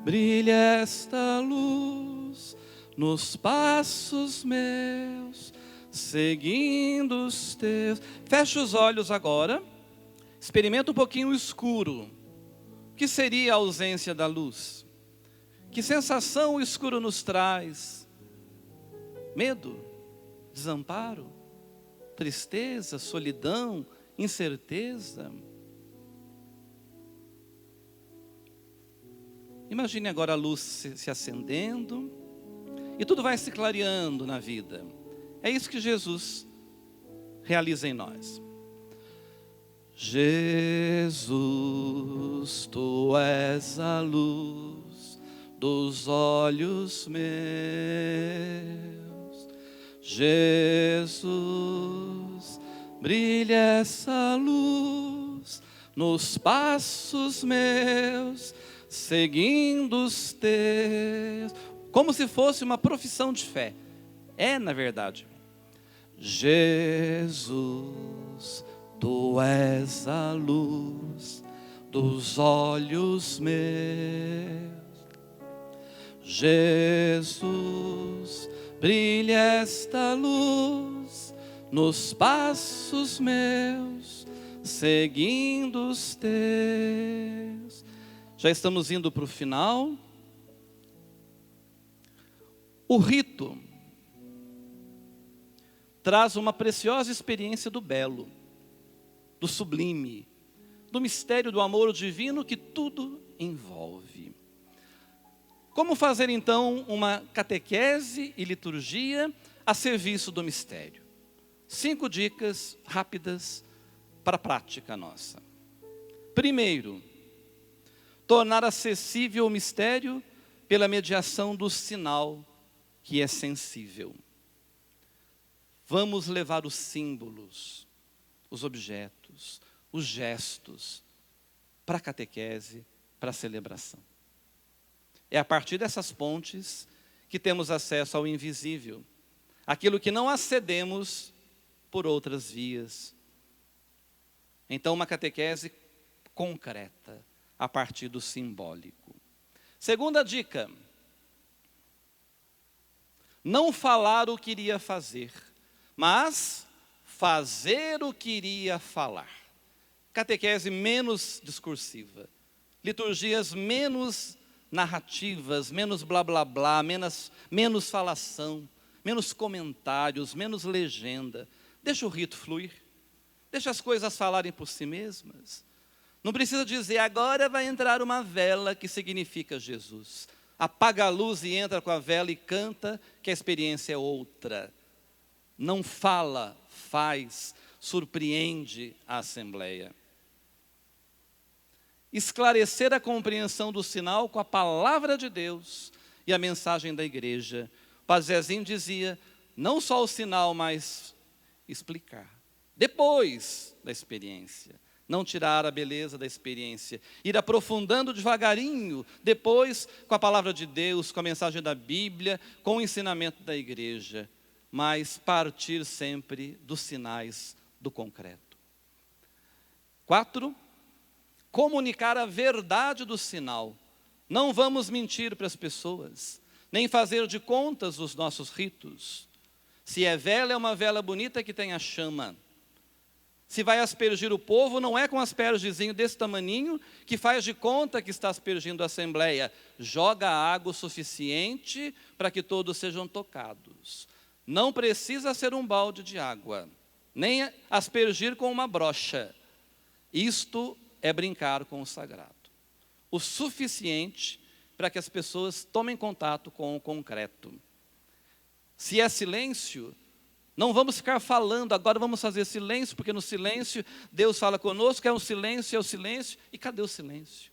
brilha esta luz nos passos meus, seguindo os teus. Feche os olhos agora, experimenta um pouquinho o escuro. O que seria a ausência da luz? Que sensação o escuro nos traz? Medo, desamparo, tristeza, solidão, incerteza. Imagine agora a luz se acendendo e tudo vai se clareando na vida. É isso que Jesus realiza em nós. Jesus, tu és a luz dos olhos meus. Jesus, brilha essa luz nos passos meus, seguindo os teus. Como se fosse uma profissão de fé. É, na verdade. Jesus, tu és a luz dos olhos meus. Jesus, brilha esta luz nos passos meus, seguindo os teus. Já estamos indo para o final. O rito traz uma preciosa experiência do belo, do sublime, do mistério do amor divino que tudo envolve. Como fazer então uma catequese e liturgia a serviço do mistério? 5 dicas rápidas para a prática nossa. Primeiro, tornar acessível o mistério pela mediação do sinal que é sensível. Vamos levar os símbolos, os objetos, os gestos para a catequese, para a celebração. É a partir dessas pontes que temos acesso ao invisível, aquilo que não acedemos por outras vias. Então, uma catequese concreta, a partir do simbólico. Segunda dica: não falar o que iria fazer, mas fazer o que iria falar. Catequese menos discursiva, liturgias menos narrativas, menos blá blá blá, menos falação, menos comentários, menos legenda. Deixa o rito fluir, deixa as coisas falarem por si mesmas. Não precisa dizer, agora vai entrar uma vela que significa Jesus. Apaga a luz e entra com a vela e canta, que a experiência é outra. Não fala, faz, surpreende a Assembleia. Esclarecer a compreensão do sinal com a palavra de Deus e a mensagem da igreja. O Padre Zezinho dizia, não só o sinal, mas explicar. Depois da experiência. Não tirar a beleza da experiência, ir aprofundando devagarinho, depois com a palavra de Deus, com a mensagem da Bíblia, com o ensinamento da igreja, mas partir sempre dos sinais do concreto. 4, comunicar a verdade do sinal. Não vamos mentir para as pessoas, nem fazer de contas os nossos ritos. Se é vela, é uma vela bonita que tem a chama. Se vai aspergir o povo, não é com aspergezinho desse tamaninho que faz de conta que está aspergindo a Assembleia. Joga água o suficiente para que todos sejam tocados. Não precisa ser um balde de água, nem aspergir com uma brocha. Isto é brincar com o sagrado. O suficiente para que as pessoas tomem contato com o concreto. Se é silêncio, Não vamos ficar falando, agora vamos fazer silêncio, porque no silêncio Deus fala conosco, é o silêncio, e cadê o silêncio?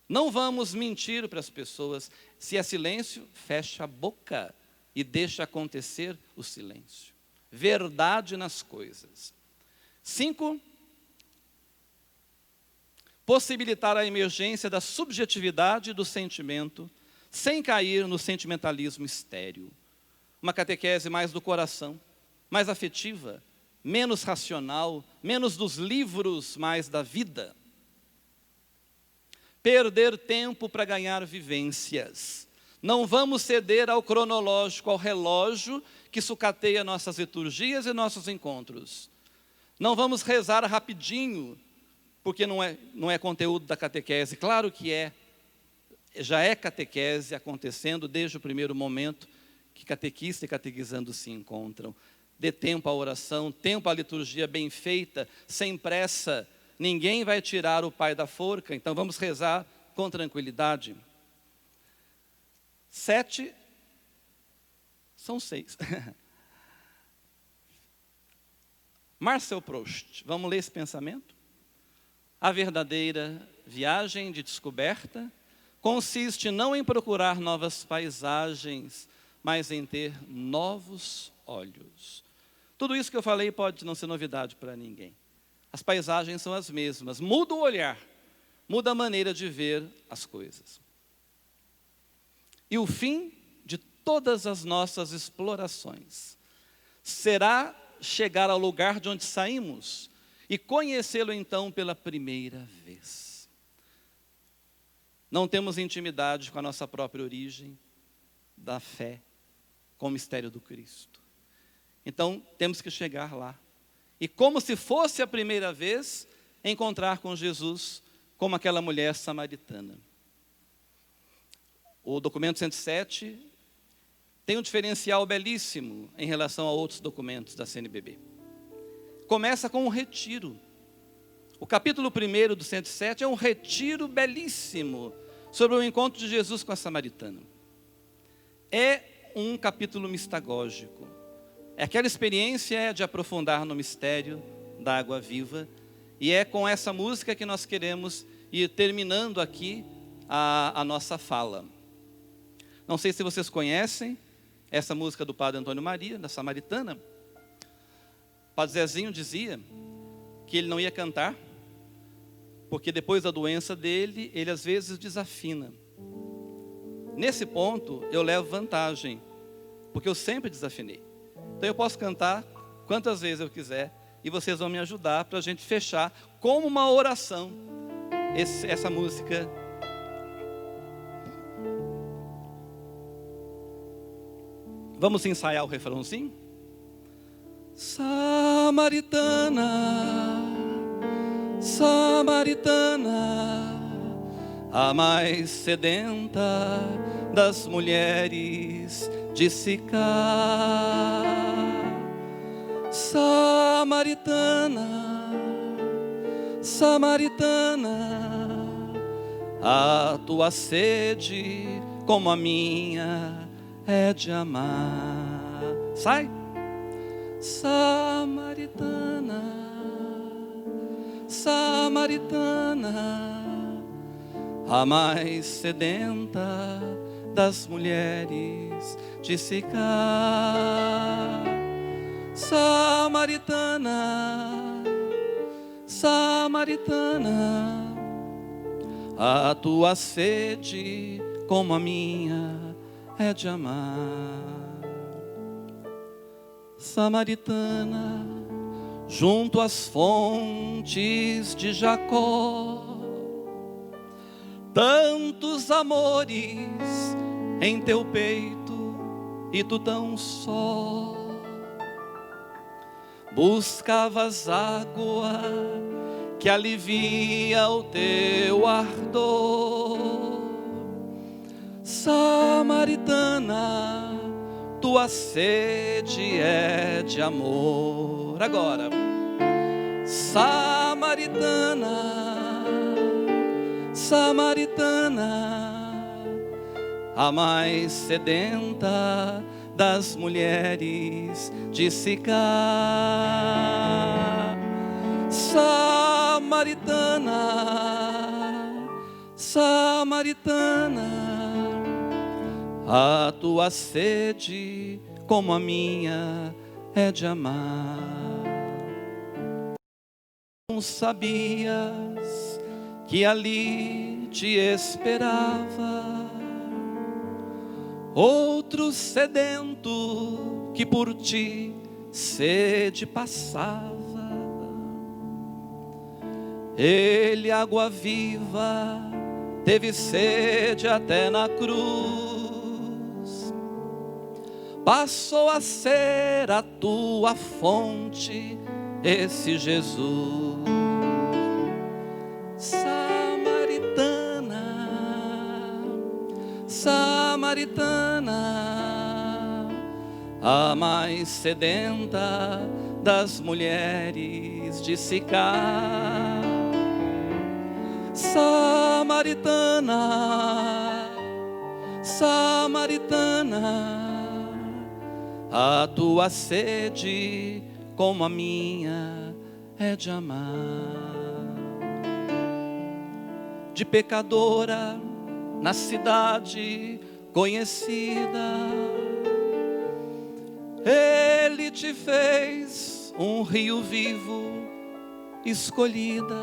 Não vamos mentir para as pessoas. Se é silêncio, fecha a boca e deixa acontecer o silêncio. Verdade nas coisas. 5, possibilitar a emergência da subjetividade do sentimento, sem cair no sentimentalismo estéril. Uma catequese mais do coração, mais afetiva, menos racional, menos dos livros, mais da vida. Perder tempo para ganhar vivências. Não vamos ceder ao cronológico, ao relógio que sucateia nossas liturgias e nossos encontros. Não vamos rezar rapidinho, porque não é conteúdo da catequese. Claro que é. Já é catequese acontecendo desde o primeiro momento que catequista e catequizando se encontram. Dê tempo à oração, tempo à liturgia bem feita, sem pressa. Ninguém vai tirar o pai da forca, então vamos rezar com tranquilidade. 7, são 6. Marcel Proust, vamos ler esse pensamento? A verdadeira viagem de descoberta consiste não em procurar novas paisagens, mas em ter novos olhos. Tudo isso que eu falei pode não ser novidade para ninguém. As paisagens são as mesmas, muda o olhar, muda a maneira de ver as coisas. E o fim de todas as nossas explorações será chegar ao lugar de onde saímos e conhecê-lo então pela primeira vez. Não temos intimidade com a nossa própria origem, da fé, com o mistério do Cristo. Então temos que chegar lá. E como se fosse a primeira vez, encontrar com Jesus como aquela mulher samaritana. O documento 107 tem um diferencial belíssimo em relação a outros documentos da CNBB. Começa com um retiro. O capítulo 1 do 107 é um retiro belíssimo sobre o encontro de Jesus com a samaritana. É um capítulo mistagógico. É aquela experiência de aprofundar no mistério da água viva. E é com essa música que nós queremos ir terminando aqui a nossa fala. Não sei se vocês conhecem essa música do Padre Antônio Maria, da Samaritana. O Padre Zezinho dizia que ele não ia cantar, porque depois da doença dele, ele às vezes desafina. Nesse ponto, eu levo vantagem, porque eu sempre desafinei. Então eu posso cantar quantas vezes eu quiser, e vocês vão me ajudar para a gente fechar como uma oração essa música. Vamos ensaiar o refrãozinho? Samaritana, Samaritana, a mais sedenta das mulheres de Sicar. Samaritana, Samaritana, a tua sede como a minha é de amar. Sai! Samaritana, Samaritana, a mais sedenta das mulheres de Sicar. Samaritana, Samaritana, a tua sede como a minha é de amar. Samaritana, junto às fontes de Jacó, tantos amores em teu peito e tu tão só buscavas água que alivia o teu ardor. Samaritana, tua sede é de amor. Agora, Samaritana, Samaritana, a mais sedenta das mulheres de Sicar. Samaritana, Samaritana, a tua sede como a minha é de amar. Não sabias que ali te esperava outro sedento que por ti sede passava. Ele, água viva, teve sede até na cruz, passou a ser a tua fonte, esse Jesus. Samaritana, Samaritana, a mais sedenta das mulheres de Sicar. Samaritana, Samaritana, a tua sede como a minha é de amar. De pecadora na cidade conhecida, Ele te fez um rio vivo, escolhida,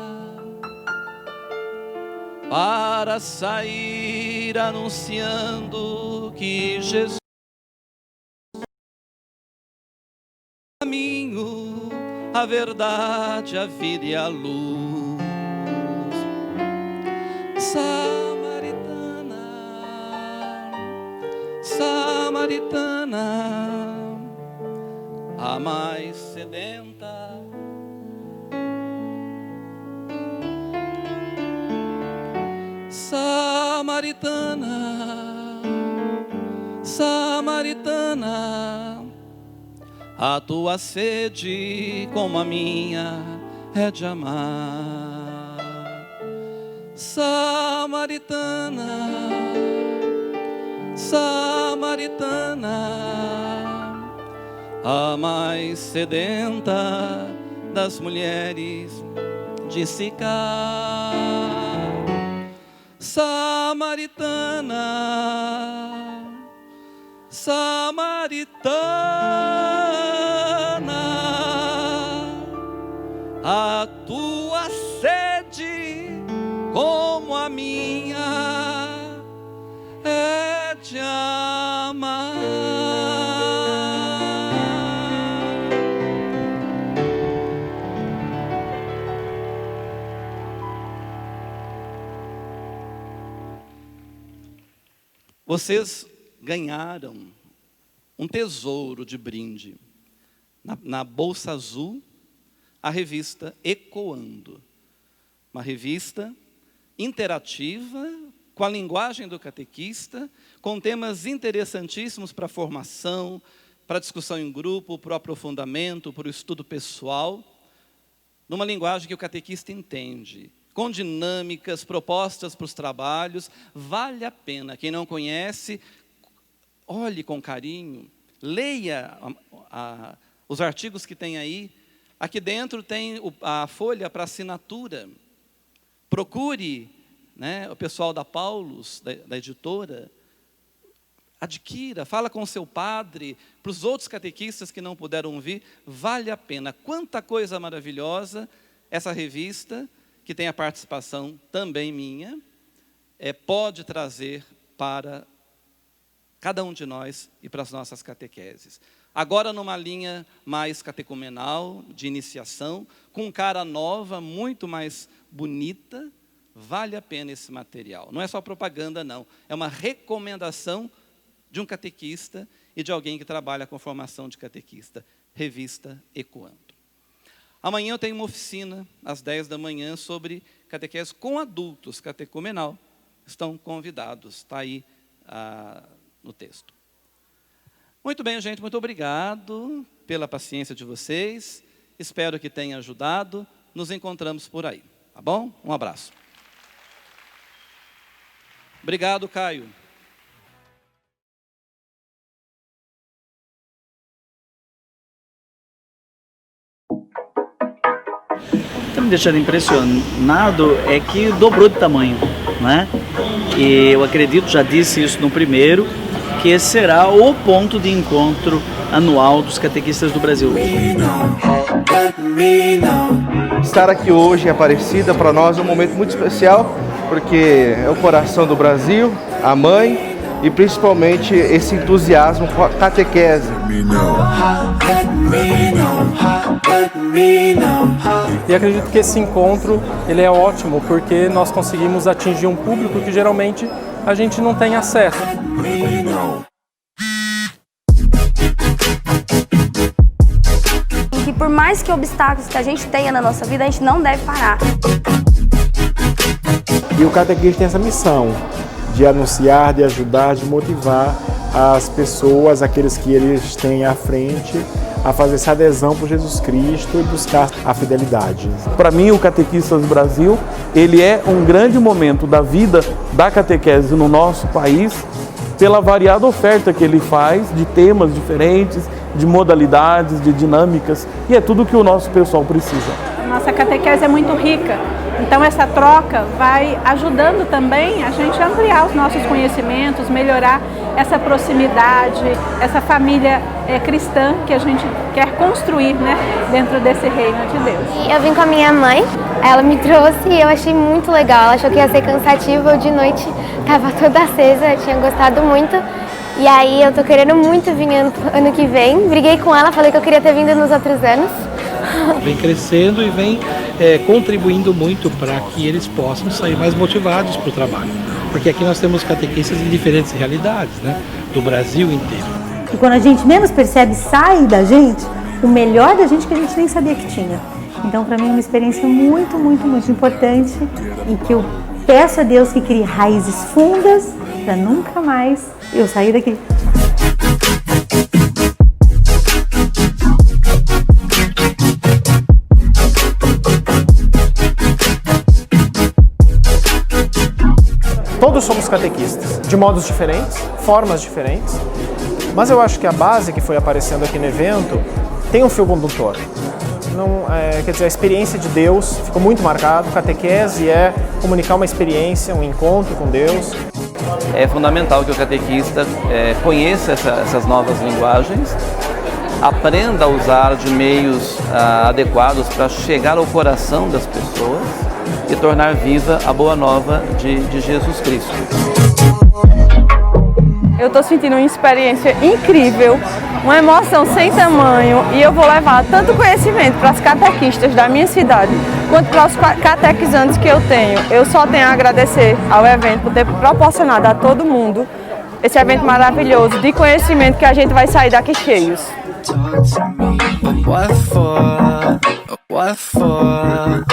para sair anunciando que Jesus é o caminho, a verdade, a vida e a luz. Samaritana, Samaritana, a mais sedenta, Samaritana, Samaritana, a tua sede como a minha é de amar. Samaritana, Samaritana, a mais sedenta das mulheres de Sicar. Samaritana, Samaritana, a tua sede como a minha é de amar. Vocês ganharam um tesouro de brinde. Na bolsa azul, a revista Ecoando. Uma revista interativa, com a linguagem do catequista, com temas interessantíssimos para a formação, para a discussão em grupo, para o aprofundamento, para o estudo pessoal, numa linguagem que o catequista entende, com dinâmicas, propostas para os trabalhos. Vale a pena. Quem não conhece, olhe com carinho, leia os artigos que tem aí. Aqui dentro tem a folha para assinatura. Procure, né, o pessoal da Paulus, da editora, adquira, fala com o seu padre, para os outros catequistas que não puderam vir, vale a pena. Quanta coisa maravilhosa essa revista, que tem a participação também minha, pode trazer para cada um de nós e para as nossas catequeses. Agora numa linha mais catecumenal, de iniciação, com cara nova, muito mais bonita, vale a pena esse material. Não é só propaganda, não. É uma recomendação de um catequista e de alguém que trabalha com formação de catequista. Revista Ecoando. Amanhã eu tenho uma oficina, às 10 da manhã, sobre catequese com adultos, catecumenal. Estão convidados, está aí no texto. Muito bem, gente, muito obrigado pela paciência de vocês. Espero que tenha ajudado. Nos encontramos por aí, tá bom? Um abraço. Obrigado, Caio. O que me deixa impressionado é que dobrou de tamanho, né? E eu acredito, já disse isso no primeiro, que esse será o ponto de encontro anual dos catequistas do Brasil. Estar aqui hoje em Aparecida para nós é um momento muito especial, porque é o coração do Brasil, a mãe e principalmente esse entusiasmo com a catequese. E acredito que esse encontro ele é ótimo porque nós conseguimos atingir um público que geralmente a gente não tem acesso. Que por mais que obstáculos que a gente tenha na nossa vida, a gente não deve parar. E o catequista tem essa missão de anunciar, de ajudar, de motivar as pessoas, aqueles que eles têm à frente, a fazer essa adesão por Jesus Cristo e buscar a fidelidade. Para mim, o Catequistas do Brasil, ele é um grande momento da vida da catequese no nosso país, pela variada oferta que ele faz de temas diferentes, de modalidades, de dinâmicas, e é tudo que o nosso pessoal precisa. Nossa catequese é muito rica, então essa troca vai ajudando também a gente a ampliar os nossos conhecimentos, melhorar essa proximidade, essa família cristã que a gente quer construir, né, dentro desse reino de Deus. Eu vim com a minha mãe, ela me trouxe e eu achei muito legal. Ela achou que ia ser cansativo, eu de noite estava toda acesa, eu tinha gostado muito. E aí eu tô querendo muito vir ano que vem. Briguei com ela, falei que eu queria ter vindo nos outros anos. Vem crescendo e vem contribuindo muito para que eles possam sair mais motivados para o trabalho. Porque aqui nós temos catequistas em diferentes realidades, né? Do Brasil inteiro. E quando a gente menos percebe, sai da gente o melhor da gente que a gente nem sabia que tinha. Então, para mim, é uma experiência muito, muito, muito importante e que eu peço a Deus que crie raízes fundas para nunca mais eu sair daqui. Todos somos catequistas, de modos diferentes, formas diferentes, mas eu acho que a base que foi aparecendo aqui no evento tem um fio condutor. Não, quer dizer, a experiência de Deus ficou muito marcada. Catequese é comunicar uma experiência, um encontro com Deus. É fundamental que o catequista conheça essas novas linguagens, aprenda a usar de meios adequados para chegar ao coração das pessoas e tornar viva a boa nova de Jesus Cristo. Eu estou sentindo uma experiência incrível, uma emoção sem tamanho e eu vou levar tanto conhecimento para as catequistas da minha cidade quanto para os catequizantes que eu tenho. Eu só tenho a agradecer ao evento por ter proporcionado a todo mundo esse evento maravilhoso de conhecimento que a gente vai sair daqui cheios. What for?